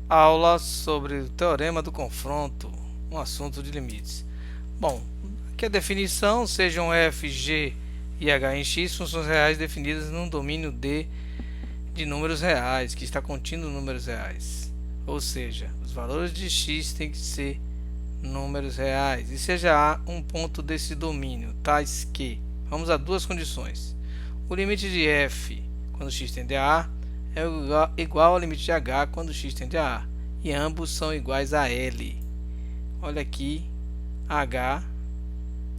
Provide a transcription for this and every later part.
Aula sobre o teorema do confronto, um assunto de limites. Bom, aqui a definição: sejam f, g e h em x funções reais definidas num domínio D de números reais, que está contido números reais. Ou seja, os valores de x têm que ser números reais e seja A um ponto desse domínio, tais que, vamos a duas condições: o limite de f quando x tende a A é igual ao limite de h quando x tende a A, e ambos são iguais a L. Olha aqui, h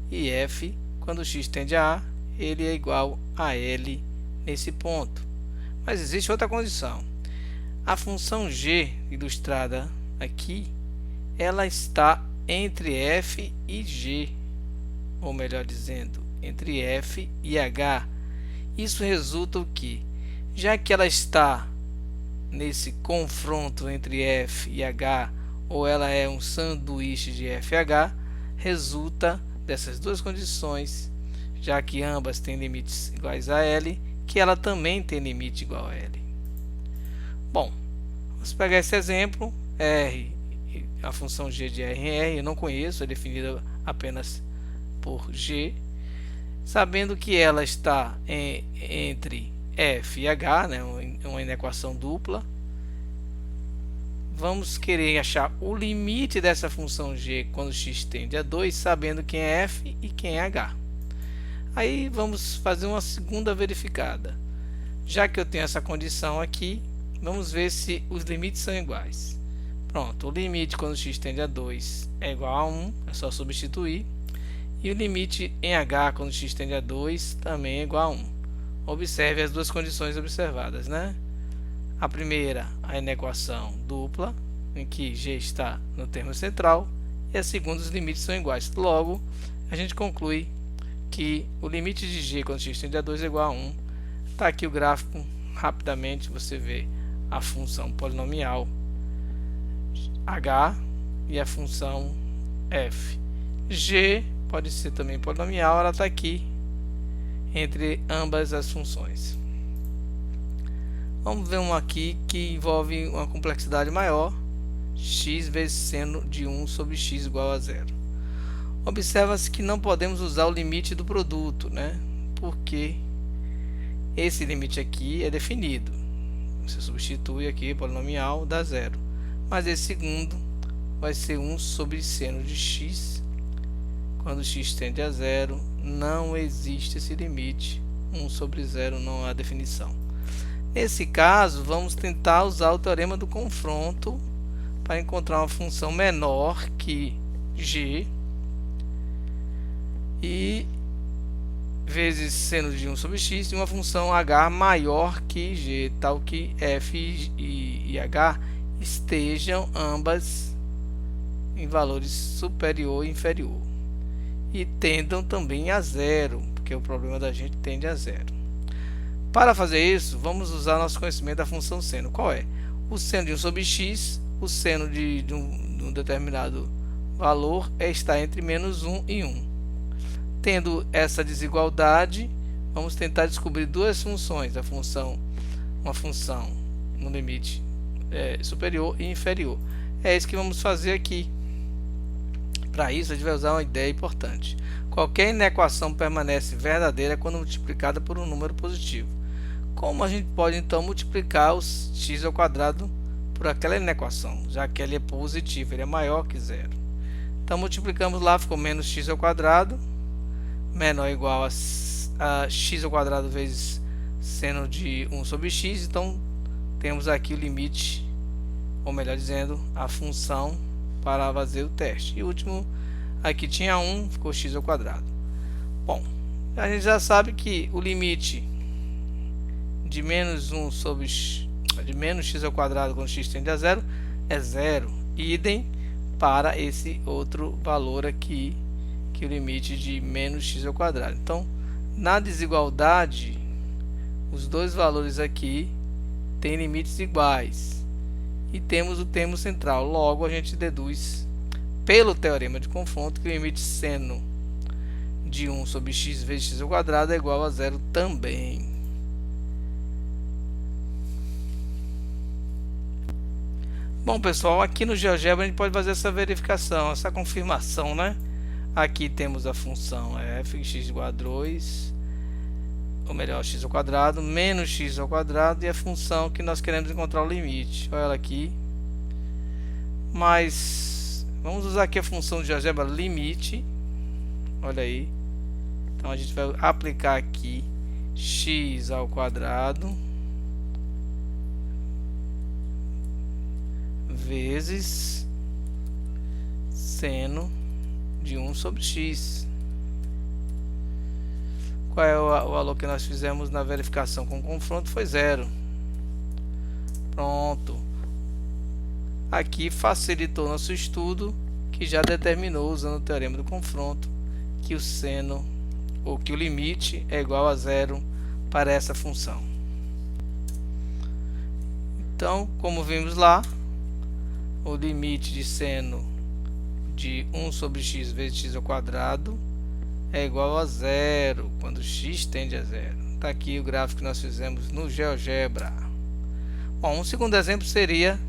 e f, quando x tende a A, ele é igual a L nesse ponto. Mas existe outra condição: a função g, ilustrada aqui, ela está entre f e g, ou melhor dizendo, entre f e h. Isso resulta o que? Já que ela está nesse confronto entre f e h, ou ela é um sanduíche de f e h, resulta dessas duas condições, já que ambas têm limites iguais a L, que ela também tem limite igual a L. Bom, vamos pegar esse exemplo. R, a função g de R em R, eu não conheço, é definida apenas por g. Sabendo que ela está entre f e h, né, uma inequação dupla, vamos querer achar o limite dessa função g quando x tende a 2, sabendo quem é f e quem é h. Aí vamos fazer uma segunda verificada. Já que eu tenho essa condição aqui, vamos ver se os limites são iguais. Pronto, o limite quando x tende a 2 é igual a 1, é só substituir. E o limite em h quando x tende a 2 também é igual a 1. Observe as duas condições observadas, né? A primeira, a inequação dupla, em que g está no termo central, e a segunda, os limites são iguais. Logo, a gente conclui que o limite de g quando x tende a 2 é igual a 1. Está aqui o gráfico, rapidamente você vê a função polinomial h e a função f. G pode ser também polinomial, ela está aqui entre ambas as funções. Vamos ver uma aqui que envolve uma complexidade maior: x vezes seno de 1 sobre x igual a 0. Observa-se que não podemos usar o limite do produto, né? Porque esse limite aqui é definido. Você substitui aqui polinomial, dá 0. Mas esse segundo vai ser 1 sobre seno de x. Quando x tende a 0, não existe esse limite. 1 sobre 0 não há definição. Nesse caso, vamos tentar usar o teorema do confronto para encontrar uma função menor que g e vezes seno de 1 sobre x, e uma função h maior que g, tal que f e h estejam ambas em valores superior e inferior, e tendam também a 0, porque o problema da gente tende a 0. Para fazer isso, vamos usar nosso conhecimento da função seno. Qual é? O seno de 1 sobre x, o seno de um determinado valor está entre menos 1 e 1. Tendo essa desigualdade, vamos tentar descobrir duas funções, uma função no limite superior e inferior. É isso que vamos fazer aqui. Para isso, a gente vai usar uma ideia importante: qualquer inequação permanece verdadeira quando multiplicada por um número positivo. Como a gente pode então multiplicar o x ao quadrado por aquela inequação, já que ele é positivo, ele é maior que 0? Então multiplicamos lá, ficou menos x ao quadrado, menor ou igual a x ao quadrado vezes seno de 1 sobre x. Então temos aqui o limite, ou melhor dizendo, a função para fazer o teste. E o último, aqui tinha 1, ficou x ao quadrado. Bom, a gente já sabe que o limite de menos 1 sobre de menos x ao quadrado quando x tende a 0 é 0. Idem para esse outro valor aqui, que é o limite de menos x ao quadrado. Então, na desigualdade, os dois valores aqui têm limites iguais e temos o termo central. Logo, a gente deduz pelo teorema de confronto que o limite seno de 1 sobre x vezes x ao quadrado é igual a 0 também. Bom, pessoal, aqui no GeoGebra a gente pode fazer essa verificação, essa confirmação, né? Aqui temos a função f, x igual a 2, ou melhor, x ao quadrado, menos x ao quadrado, e a função que nós queremos encontrar o limite. Olha ela aqui. Mas vamos usar aqui a função de GeoGebra limite. Olha aí. Então a gente vai aplicar aqui x ao quadrado vezes seno de 1 sobre x. Qual é o valor que nós fizemos na verificação com confronto? Foi 0. Pronto. Aqui facilitou nosso estudo, que já determinou, usando o teorema do confronto, que o seno, ou que o limite é igual a 0 para essa função. Então, como vimos lá, o limite de seno de 1 sobre x vezes x ao quadrado é igual a 0 quando x tende a 0. Está aqui o gráfico que nós fizemos no GeoGebra. Bom, um segundo exemplo seria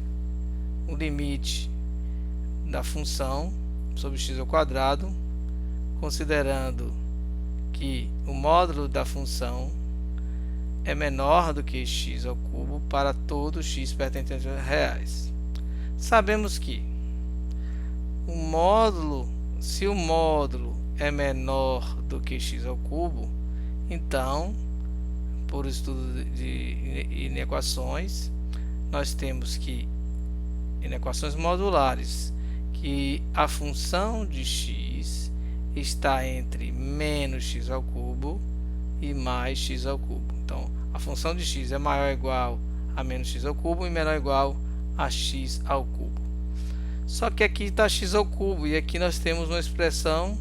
o limite da função sobre x ao quadrado, considerando que o módulo da função é menor do que x ao cubo para todo x pertencente a reais. Sabemos que o módulo, se o módulo é menor do que x ao cubo, então, por estudo de inequações, nós temos que, inequações modulares, que a função de x está entre menos x ao cubo e mais x ao cubo. Então, a função de x é maior ou igual a menos x ao cubo e menor ou igual a x ao cubo. Só que aqui está x ao cubo e aqui nós temos uma expressão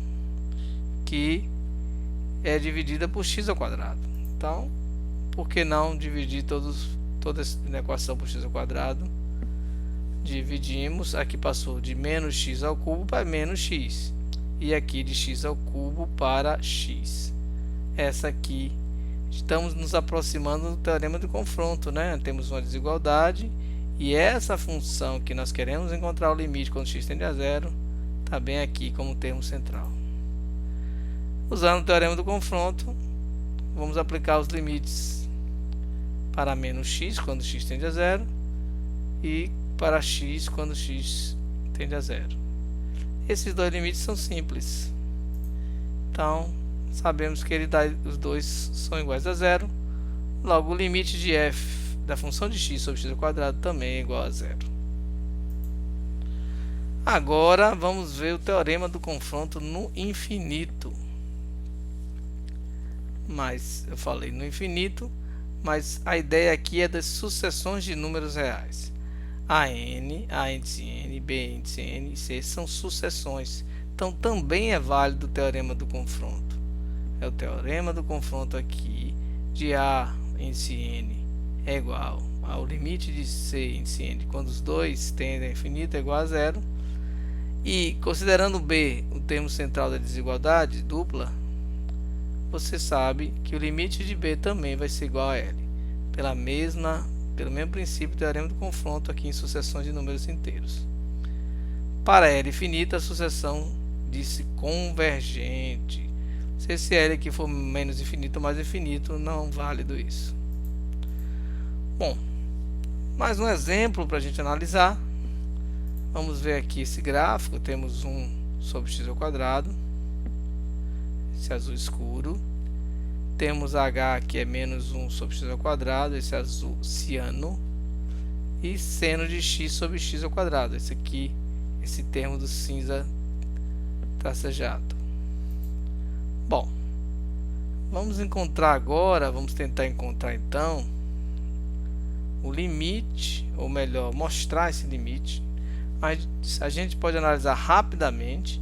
que é dividida por x ao quadrado. Então, por que não dividir toda essa equação por x ao quadrado? Dividimos, aqui passou de menos x ao cubo para menos x, e aqui de x ao cubo para x. Essa aqui, estamos nos aproximando do teorema de confronto, né? Temos uma desigualdade, e essa função que nós queremos encontrar o limite quando x tende a 0, está bem aqui como termo central. Usando o teorema do confronto, vamos aplicar os limites para menos x quando x tende a 0 e para x quando x tende a 0. Esses dois limites são simples. Então, sabemos que os dois são iguais a 0. Logo, o limite de f da função de x sobre x ao quadrado também é igual a 0. Agora, vamos ver o teorema do confronto no infinito. Mas eu falei no infinito, mas a ideia aqui é das sucessões de números reais. A índice n, b índice n e c são sucessões. Então também é válido o teorema do confronto. É o teorema do confronto aqui de a índice n é igual ao limite de c índice n quando os dois tendem a infinito é igual a 0. E considerando b o termo central da desigualdade dupla, você sabe que o limite de b também vai ser igual a L, pelo mesmo princípio do teorema do confronto aqui em sucessões de números inteiros. Para L infinita, a sucessão diz-se convergente. Se esse L aqui for menos infinito ou mais infinito, não é válido isso. Bom, mais um exemplo para a gente analisar. Vamos ver aqui esse gráfico. Temos 1 sobre x ao quadrado, esse azul escuro. Temos h que é menos 1 sobre x ao quadrado, esse azul ciano. E seno de x sobre x ao quadrado, esse aqui, esse termo do cinza tracejado. Bom, vamos encontrar agora, vamos tentar encontrar então o limite, ou melhor, mostrar esse limite. A gente pode analisar rapidamente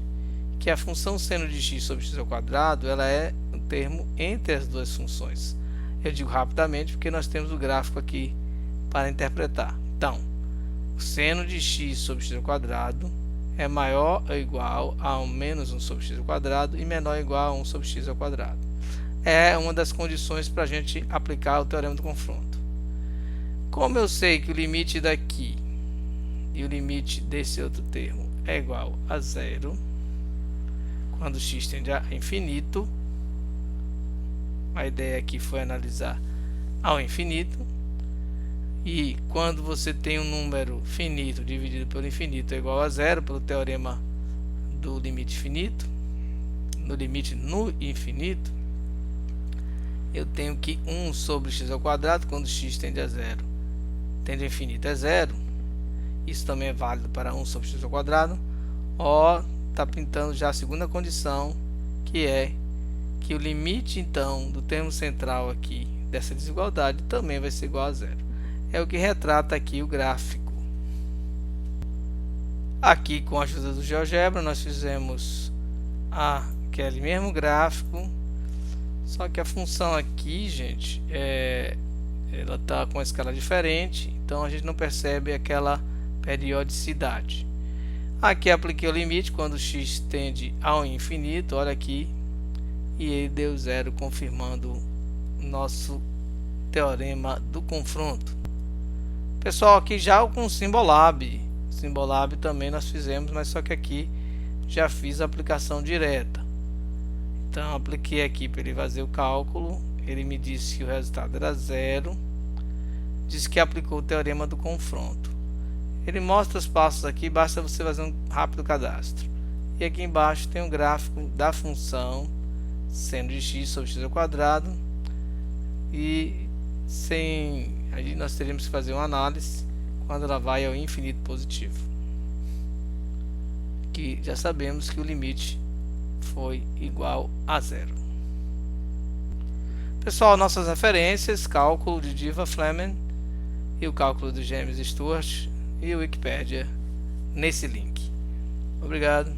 que a função seno de x sobre x ao quadrado, ela é um termo entre as duas funções. Eu digo rapidamente porque nós temos o gráfico aqui para interpretar. Então, o seno de x sobre x ao quadrado é maior ou igual a menos 1 sobre x ao quadrado e menor ou igual a 1 sobre x ao quadrado. É uma das condições para a gente aplicar o teorema do confronto. Como eu sei que o limite daqui e o limite desse outro termo é igual a zero, quando x tende a infinito, a ideia aqui foi analisar ao infinito, e quando você tem um número finito dividido pelo infinito é igual a zero, pelo teorema do limite finito, no limite no infinito, eu tenho que 1 sobre x ao quadrado, quando x tende a zero, tende a infinito é zero, isso também é válido para 1 sobre x ao quadrado, está pintando já a segunda condição, que é que o limite então do termo central aqui dessa desigualdade também vai ser igual a zero. É o que retrata aqui o gráfico. Aqui, com a ajuda do GeoGebra, nós fizemos aquele mesmo gráfico, só que a função aqui, gente, ela está com uma escala diferente, então a gente não percebe aquela periodicidade. Aqui apliquei o limite quando x tende ao infinito, olha aqui, e ele deu zero, confirmando o nosso teorema do confronto. Pessoal, aqui já com o Symbolab. Symbolab também nós fizemos, mas só que aqui já fiz a aplicação direta. Então apliquei aqui para ele fazer o cálculo, ele me disse que o resultado era zero, disse que aplicou o teorema do confronto. Ele mostra os passos aqui, basta você fazer um rápido cadastro. E aqui embaixo tem um gráfico da função seno de x sobre x ao quadrado, e aí nós teríamos que fazer uma análise quando ela vai ao infinito positivo, que já sabemos que o limite foi igual a zero. Pessoal, nossas referências: cálculo de Diva-Fleming e o cálculo de James Stewart, e o Wikipedia nesse link. Obrigado.